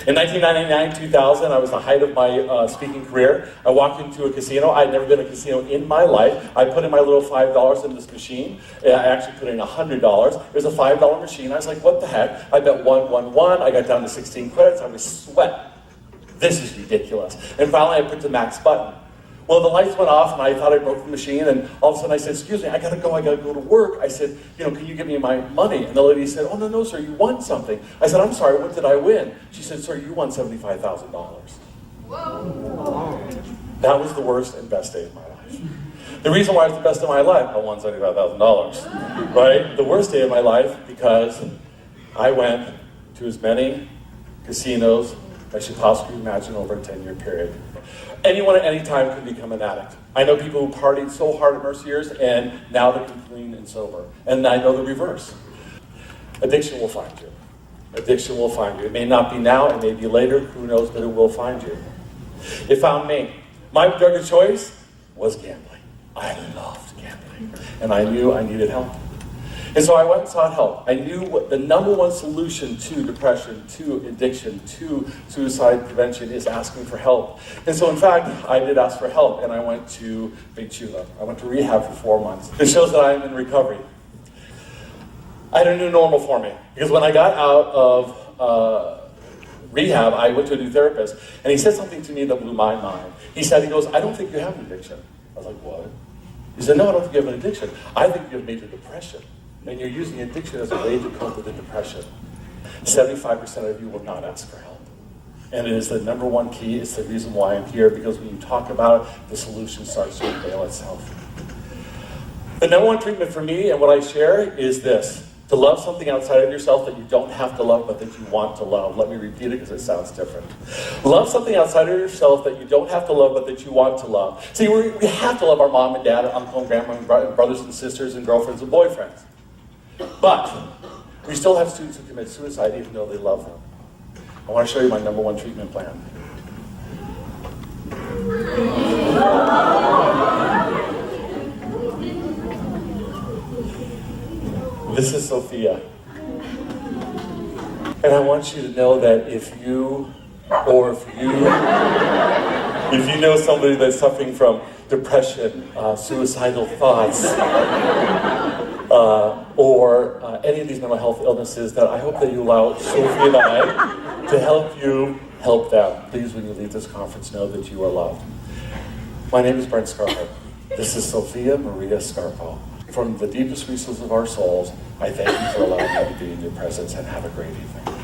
In 1999, 2000, I was the height of my speaking career. I walked into a casino. I'd never been to a casino in my life. I put in my little $5 in this machine. I actually put in $100. It was a $5 machine. I was like, what the heck? I bet 111. I got down to 16 credits. I was sweat. This is ridiculous. And finally, I put the max button. Well, the lights went off, and I thought I broke the machine, and all of a sudden I said, excuse me, I gotta go to work. I said, can you give me my money? And the lady said, oh, no, sir, you won something. I said, I'm sorry, what did I win? She said, sir, you won $75,000. Whoa. That was the worst and best day of my life. The reason why it was the best of my life, I won $75,000, right? The worst day of my life, because I went to as many casinos as you possibly imagine over a 10-year period. Anyone at any time can become an addict. I know people who partied so hard at Mercier's and now they're clean and sober. And I know the reverse. Addiction will find you. Addiction will find you. It may not be now, it may be later, who knows, but it will find you. It found me. My drug of choice was gambling. I loved gambling. And I knew I needed help. And so I went and sought help. I knew what the number one solution to depression, to addiction, to suicide prevention is asking for help. And so in fact, I did ask for help, and I went to Big Chula. I went to rehab for 4 months. It shows that I'm in recovery. I had a new normal for me, because when I got out of rehab, I went to a new therapist, and he said something to me that blew my mind. He goes, I don't think you have an addiction. I was like, what? He said, no, I don't think you have an addiction. I think you have major depression. And you're using addiction as a way to cope with the depression. 75% of you will not ask for help. And it is the number one key. It's the reason why I'm here, because when you talk about it, the solution starts to unveil itself. The number one treatment for me and what I share is this: to love something outside of yourself that you don't have to love, but that you want to love. Let me repeat it because it sounds different. Love something outside of yourself that you don't have to love, but that you want to love. See, we have to love our mom and dad, uncle and grandma, and brothers and sisters, and girlfriends and boyfriends. But we still have students who commit suicide even though they love them. I want to show you my number one treatment plan. This is Sophia. And I want you to know that if you know somebody that's suffering from depression, suicidal thoughts, or any of these mental health illnesses, that I hope that you allow Sophia and I to help you help them. Please, when you leave this conference, know that you are loved. My name is Brent Scarpo. This is Sophia Maria Scarpo. From the deepest recesses of our souls, I thank you for allowing me to be in your presence, and have a great evening.